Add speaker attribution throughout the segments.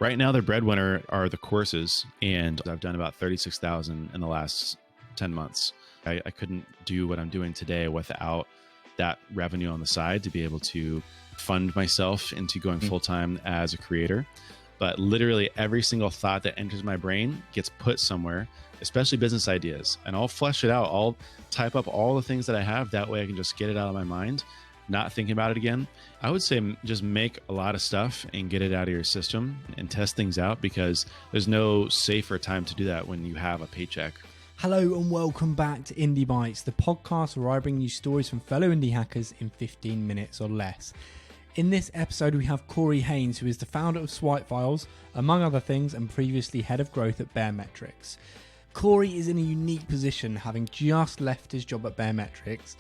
Speaker 1: Right now, the breadwinner are the courses, and I've done about 36,000 in the last 10 months. I couldn't do what I'm doing today without that revenue on the side to be able to fund myself into going full-time as a creator. But literally every single thought that enters my brain gets put somewhere, especially business ideas, and I'll flesh it out. I'll type up all the things that I have. That way I can just get it out of my mind, not thinking about it again. I would say just make a lot of stuff and get it out of your system and test things out, because there's no safer time to do that when you have a paycheck.
Speaker 2: Hello and welcome back to Indie Bites, the podcast where I bring you stories from fellow indie hackers in 15 minutes or less. In this episode, we have Corey Haines, who is the founder of Swipe Files, among other things, and previously head of growth at Baremetrics. Corey is in a unique position, having just left his job at Baremetrics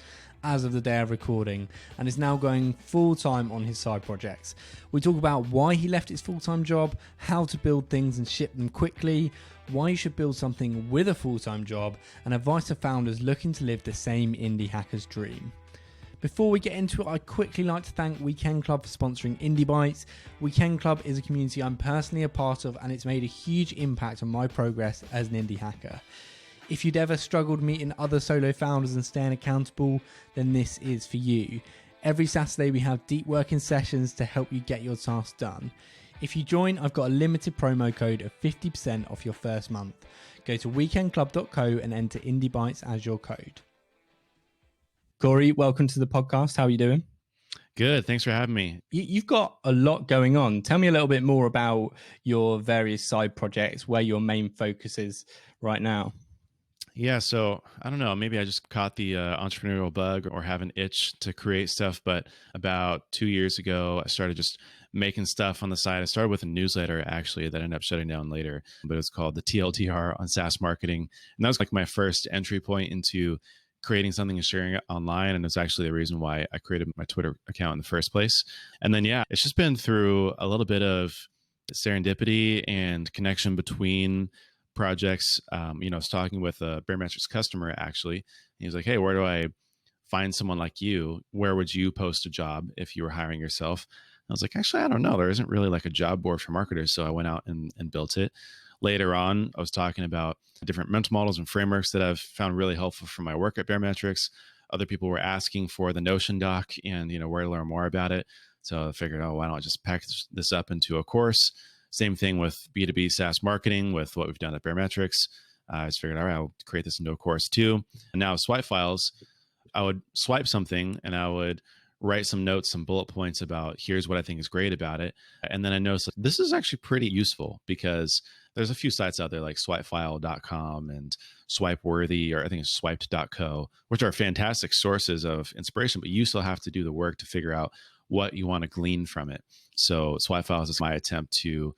Speaker 2: as of the day of recording, and is now going full-time on his side projects. We talk about why he left his full-time job, how to build things and ship them quickly, why you should build something with a full-time job, and advice to founders looking to live the same indie hacker's dream. Before we get into it, I'd quickly like to thank Weekend Club for sponsoring Indie Bites. Weekend Club is a community I'm personally a part of, and it's made a huge impact on my progress as an indie hacker. If you'd ever struggled meeting other solo founders and staying accountable, then this is for you. Every Saturday we have deep working sessions to help you get your tasks done. If you join, I've got a limited promo code of 50% off your first month. Go to weekendclub.co and enter Indie Bites as your code. Corey, welcome to the podcast. How are you doing?
Speaker 1: Good. Thanks for having me.
Speaker 2: You've got a lot going on. Tell me a little bit more about your various side projects, where your main focus is right now.
Speaker 1: Yeah, so I don't know, maybe I just caught the entrepreneurial bug or have an itch to create stuff. But about 2 years ago, I started just making stuff on the side. I started with a newsletter, actually, that ended up shutting down later, but it was called the TLDR on SaaS marketing. And that was like my first entry point into creating something and sharing it online. And it's actually the reason why I created my Twitter account in the first place. And then, yeah, it's just been through a little bit of serendipity and connection between projects. I was talking with a Baremetrics customer, actually. He was like, hey, where do I find someone like you? Where would you post a job if you were hiring yourself? I was like, actually, I don't know. There isn't really like a job board for marketers. So I went out and built it. Later on, I was talking about different mental models and frameworks that I've found really helpful for my work at Baremetrics. Other people were asking for the Notion doc and, where to learn more about it. So I figured, why don't I just package this up into a course? Same thing with B2B SaaS marketing with what we've done at Baremetrics. I just figured, all right, I'll create this into a course too. And now Swipe Files, I would swipe something and I would write some notes, some bullet points about here's what I think is great about it. And then I noticed this is actually pretty useful, because there's a few sites out there like swipefile.com and Swipeworthy, or I think it's swiped.co, which are fantastic sources of inspiration, but you still have to do the work to figure out what you want to glean from it. So Swipe Files is my attempt to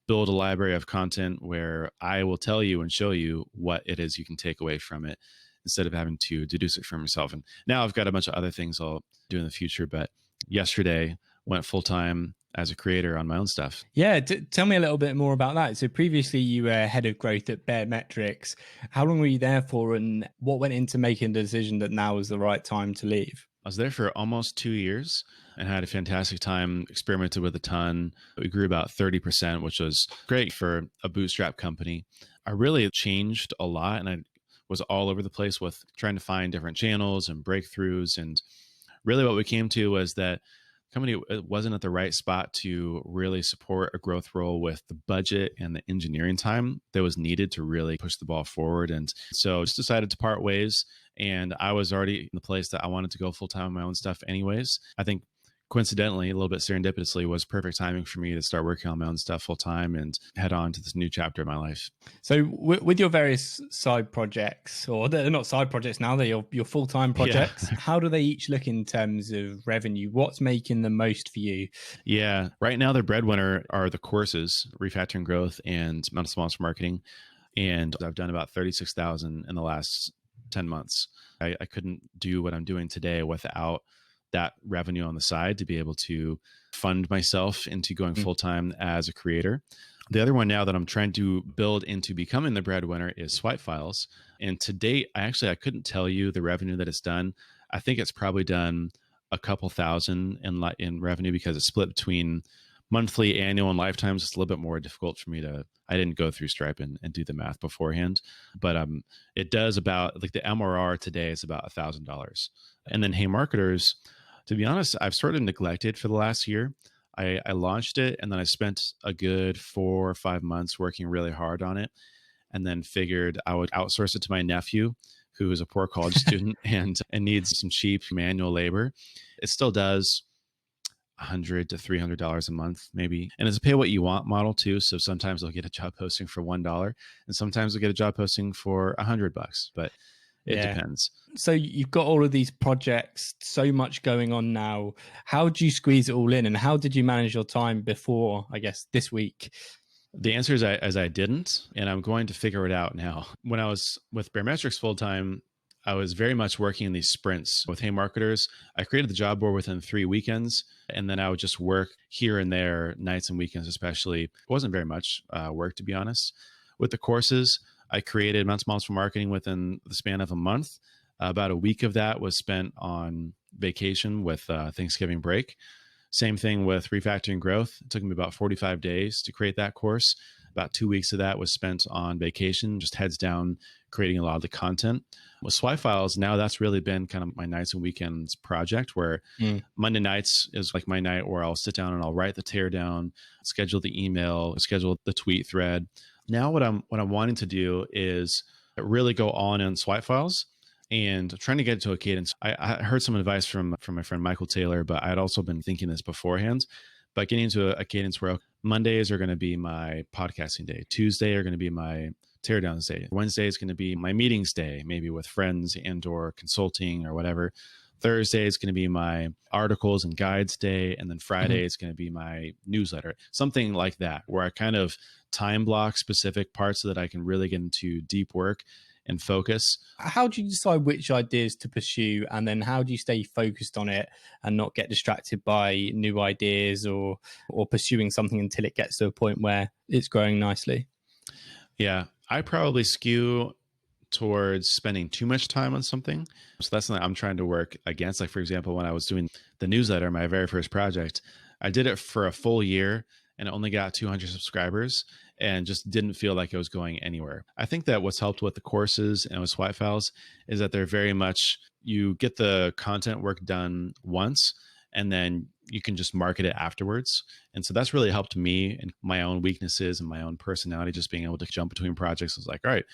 Speaker 1: build a library of content where I will tell you and show you what it is you can take away from it, instead of having to deduce it from yourself. And now I've got a bunch of other things I'll do in the future, but yesterday went full-time as a creator on my own stuff.
Speaker 2: Yeah, tell me a little bit more about that. So previously you were head of growth at Baremetrics. How long were you there for, and what went into making the decision that now was the right time to leave?
Speaker 1: I was there for almost 2 years and had a fantastic time, experimented with a ton. We grew about 30%, which was great for a bootstrap company. I really changed a lot, and I was all over the place with trying to find different channels and breakthroughs. And really what we came to was that company wasn't at the right spot to really support a growth role with the budget and the engineering time that was needed to really push the ball forward. And so just decided to part ways. And I was already in the place that I wanted to go full time on my own stuff anyways. I think coincidentally, a little bit serendipitously, was perfect timing for me to start working on my own stuff full time and head on to this new chapter of my life.
Speaker 2: So with your various side projects, or they're not side projects now, they're your full-time projects, how do they each look in terms of revenue? What's making the most for you?
Speaker 1: Yeah, right now the breadwinner are the courses, Refactoring Growth and Mental Sponsor Marketing. And I've done about 36,000 in the last 10 months. I couldn't do what I'm doing today without that revenue on the side to be able to fund myself into going full-time as a creator. The other one now that I'm trying to build into becoming the breadwinner is Swipe Files. And to date, I couldn't tell you the revenue that it's done. I think it's probably done a couple thousand in revenue, because it's split between monthly, annual, and lifetimes, it's a little bit more difficult for me to. I didn't go through Stripe and do the math beforehand, but it does about like the MRR today is about $1,000, and then Hey Marketers. To be honest, I've sort of neglected for the last year. I launched it and then I spent a good 4 or 5 months working really hard on it, and then figured I would outsource it to my nephew, who is a poor college student and needs some cheap manual labor. It still does $100 to $300 a month, maybe. And it's a pay what you want model too. So sometimes I'll get a job posting for $1, and sometimes I'll get a job posting for $100. But it
Speaker 2: Yeah.
Speaker 1: depends.
Speaker 2: So you've got all of these projects, so much going on now. How do you squeeze it all in, and how did you manage your time before, I guess, this week?
Speaker 1: The answer is I didn't, and I'm going to figure it out now. When I was with Baremetrics full time, I was very much working in these sprints. With Hey Marketers, I created the job board within 3 weekends, and then I would just work here and there, nights and weekends especially. It wasn't very much work, to be honest. With the courses, I created Mountain Moms for Marketing within the span of a month. About a week of that was spent on vacation with Thanksgiving break. Same thing with Refactoring Growth. It took me about 45 days to create that course. About 2 weeks of that was spent on vacation, just heads down, creating a lot of the content. With Swipe Files, now that's really been kind of my nights and weekends project, where Monday nights is like my night where I'll sit down and I'll write the teardown, schedule the email, schedule the tweet thread. Now what I'm wanting to do is really go on Swipe Files and trying to get to a cadence. I heard some advice from my friend Michael Taylor, but I had also been thinking this beforehand. But getting into a cadence where Mondays are going to be my podcasting day, Tuesday are going to be my teardowns day, Wednesday is going to be my meetings day, maybe with friends and or consulting or whatever. Thursday is going to be my articles and guides day, and then Friday is going to be my newsletter, something like that, where I kind of time block specific parts so that I can really get into deep work and focus.
Speaker 2: How do you decide which ideas to pursue, and then how do you stay focused on it and not get distracted by new ideas or pursuing something until it gets to a point where it's growing nicely?
Speaker 1: Yeah, I probably skew towards spending too much time on something. So that's something I'm trying to work against. Like, for example, when I was doing the newsletter, my very first project, I did it for a full year and it only got 200 subscribers and just didn't feel like it was going anywhere. I think that what's helped with the courses and with Swipe Files is that they're very much, you get the content work done once and then you can just market it afterwards. And so that's really helped me and my own weaknesses and my own personality, just being able to jump between projects. I was like, all right,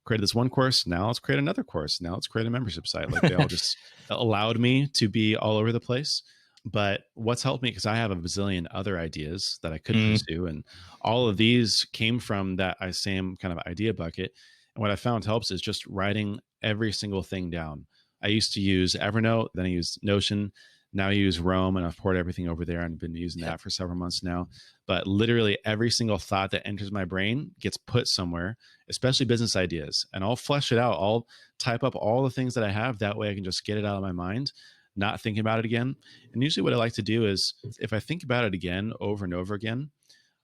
Speaker 1: created this one course. Now let's create another course. Now let's create a membership site. Like, they all just allowed me to be all over the place. But what's helped me, because I have a bazillion other ideas that I could pursue, and all of these came from that same kind of idea bucket. And what I found helps is just writing every single thing down. I used to use Evernote, then I used Notion. Now I use Roam, and I've poured everything over there and I've been using that for several months now. But literally every single thought that enters my brain gets put somewhere, especially business ideas. And I'll flesh it out. I'll type up all the things that I have. That way I can just get it out of my mind, not thinking about it again. And usually what I like to do is, if I think about it again over and over again,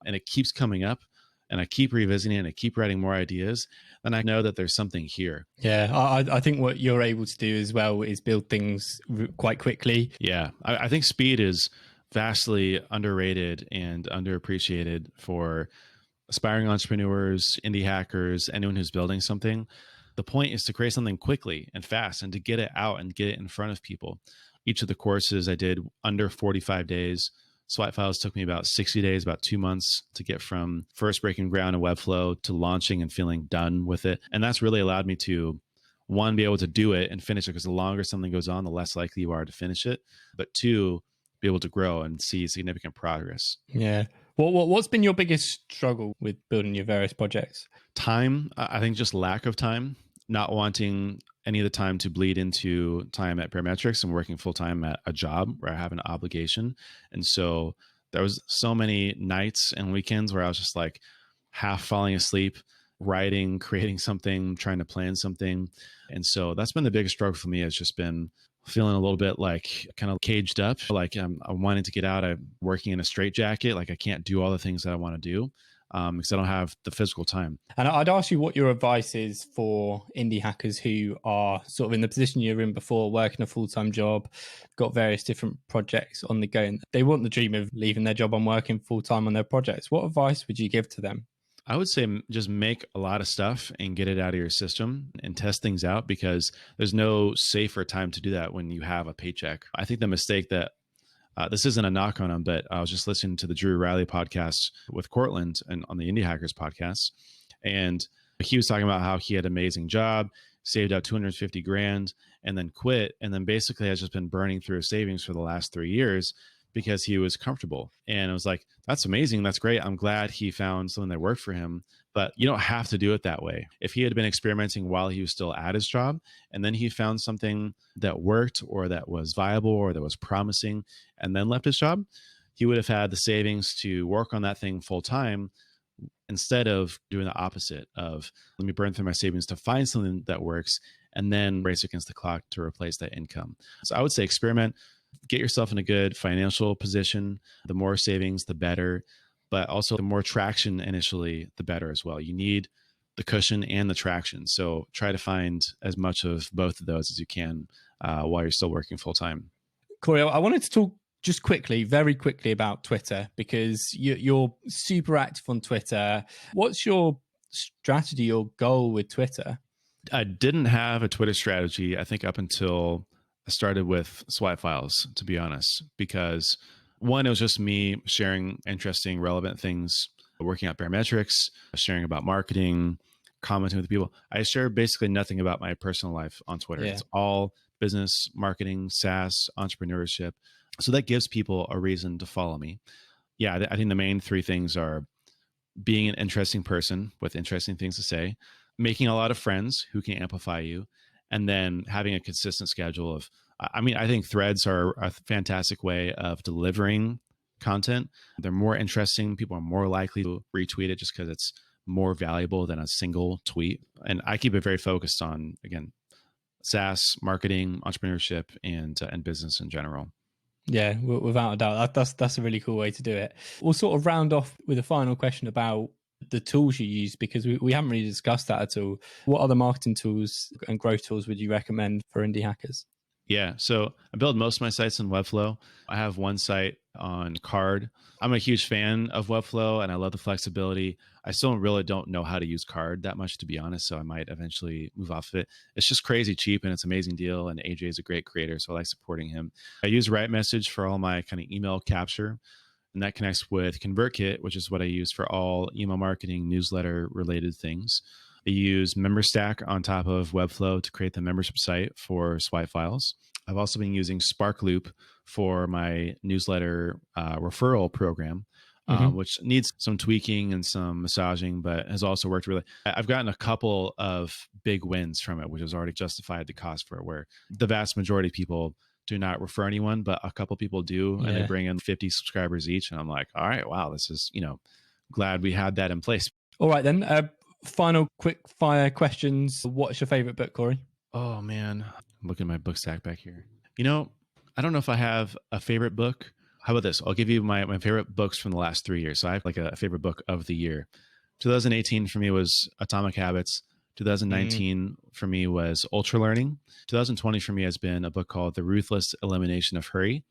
Speaker 1: and it keeps coming up, and I keep revisiting it and I keep writing more ideas, then I know that there's something here.
Speaker 2: Yeah, I think what you're able to do as well is build things quite quickly.
Speaker 1: Yeah, I think speed is vastly underrated and underappreciated for aspiring entrepreneurs, indie hackers, anyone who's building something. The point is to create something quickly and fast and to get it out and get it in front of people. Each of the courses I did under 45 days. Swipe Files took me about 60 days, about 2 months to get from first breaking ground in Webflow to launching and feeling done with it. And that's really allowed me to, one, be able to do it and finish it, because the longer something goes on, the less likely you are to finish it. But two, be able to grow and see significant progress.
Speaker 2: Yeah. What's been your biggest struggle with building your various projects?
Speaker 1: Time. I think just lack of time, not wanting any of the time to bleed into time at Baremetrics and working full time at a job where I have an obligation. And so there was so many nights and weekends where I was just like half falling asleep, writing, creating something, trying to plan something. And so that's been the biggest struggle for me. Has just been feeling a little bit like kind of caged up, like I'm wanting to get out. I'm working in a straitjacket. Like I can't do all the things that I want to do. because I don't have the physical time.
Speaker 2: And I'd ask you what your advice is for indie hackers who are sort of in the position you were in before, working a full-time job, got various different projects on the go, and they want the dream of leaving their job and working full-time on their projects. What advice would you give to them?
Speaker 1: I would say just make a lot of stuff and get it out of your system and test things out, because there's no safer time to do that when you have a paycheck. I think the mistake that this isn't a knock on him, but I was just listening to the Drew Riley podcast with Cortland and on the Indie Hackers podcast. And he was talking about how he had an amazing job, saved out 250 grand, and then quit. And then basically has just been burning through his savings for the last 3 years because he was comfortable. And I was like, that's amazing. That's great. I'm glad he found something that worked for him, but you don't have to do it that way. If he had been experimenting while he was still at his job, and then he found something that worked or that was viable or that was promising, and then left his job, he would have had the savings to work on that thing full time, instead of doing the opposite of, let me burn through my savings to find something that works and then race against the clock to replace that income. So I would say experiment, get yourself in a good financial position. The more savings, the better, but also the more traction initially, the better as well. You need the cushion and the traction. So try to find as much of both of those as you can while you're still working full time.
Speaker 2: Corey, I wanted to talk just quickly, very quickly, about Twitter, because you're super active on Twitter. What's your strategy or goal with Twitter?
Speaker 1: I didn't have a Twitter strategy, I think, up until I started with Swipe Files, to be honest, because one, it was just me sharing interesting, relevant things, working at Baremetrics, sharing about marketing, commenting with people. I share basically nothing about my personal life on Twitter. Yeah. It's all business, marketing, SaaS, entrepreneurship. So that gives people a reason to follow me. Yeah, I think the main three things are being an interesting person with interesting things to say, making a lot of friends who can amplify you, and then having a consistent schedule of, I think threads are a fantastic way of delivering content. They're more interesting. People are more likely to retweet it just because it's more valuable than a single tweet. And I keep it very focused on, again, SaaS, marketing, entrepreneurship, and business in general.
Speaker 2: Yeah, without a doubt. That's a really cool way to do it. We'll sort of round off with a final question about the tools you use, because we haven't really discussed that at all. What other marketing tools and growth tools would you recommend for indie hackers?
Speaker 1: Yeah, so I build most of my sites in Webflow. I have one site on Card. I'm a huge fan of Webflow and I love the flexibility. I still really don't know how to use Card that much, to be honest, so I might eventually move off of it. It's just crazy cheap and it's an amazing deal, and AJ is a great creator, so I like supporting him. I use RightMessage for all my kind of email capture, and that connects with ConvertKit, which is what I use for all email marketing, newsletter related things. I use MemberStack on top of Webflow to create the membership site for Swipe Files. I've also been using SparkLoop for my newsletter referral program, which needs some tweaking and some massaging, but has also worked really. I've gotten a couple of big wins from it, which has already justified the cost for it, where the vast majority of people do not refer anyone, but a couple people do, and they bring in 50 subscribers each. And I'm like, all right, wow, this is, glad we had that in place.
Speaker 2: All right, then. Final quick fire questions. What's your favorite book, Corey?
Speaker 1: Oh, man. I'm looking at my book stack back here. I don't know if I have a favorite book. How about this? I'll give you my favorite books from the last 3 years. So I have like a favorite book of the year. 2018 for me was Atomic Habits. 2019 for me was Ultra Learning. 2020 for me has been a book called The Ruthless Elimination of Hurry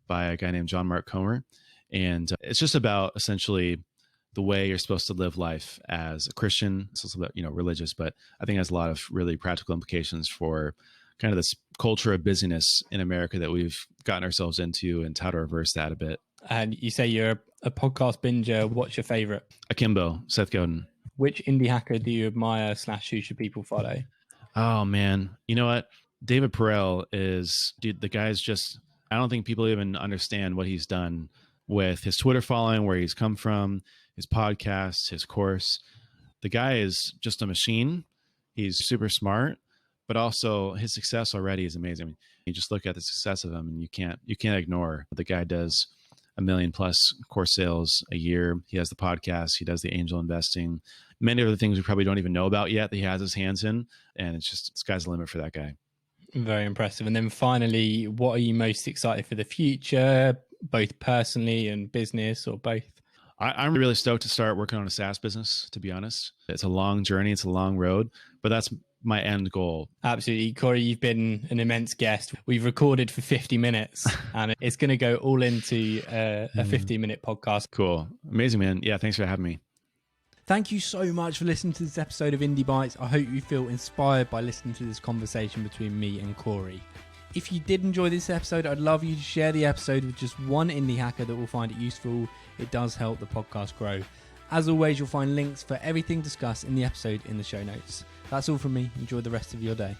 Speaker 1: by a guy named John Mark Comer. And it's just about essentially the way you're supposed to live life as a Christian. It's also about, religious, but I think it has a lot of really practical implications for kind of this culture of busyness in America that we've gotten ourselves into, and how to reverse that a bit.
Speaker 2: And you say you're a podcast binger. What's your favorite?
Speaker 1: Akimbo, Seth Godin.
Speaker 2: Which indie hacker do you admire / who should people follow?
Speaker 1: Oh, man. You know what? David Perel is, dude, the guy's just, I don't think people even understand what he's done with his Twitter following, where he's come from, his podcasts, his course. The guy is just a machine. He's super smart, but also his success already is amazing. I mean, you just look at the success of him and you can't ignore the guy does 1 million plus course sales a year. He has the podcast, he does the angel investing, many other things we probably don't even know about yet that he has his hands in. And it's just, sky's the limit for that guy.
Speaker 2: Very impressive. And then finally, what are you most excited for the future, both personally and business, or both?
Speaker 1: I'm really stoked to start working on a SaaS business, to be honest. It's a long journey, it's a long road, but that's my end goal.
Speaker 2: Absolutely. Corey, you've been an immense guest. We've recorded for 50 minutes and it's going to go all into a 15-minute podcast.
Speaker 1: Cool. Amazing, man. Yeah, thanks for having me.
Speaker 2: Thank you so much for listening to this episode of Indie Bites. I hope you feel inspired by listening to this conversation between me and Corey. If you did enjoy this episode, I'd love you to share the episode with just one indie hacker that will find it useful. It does help the podcast grow. As always, you'll find links for everything discussed in the episode in the show notes. That's all from me. Enjoy the rest of your day.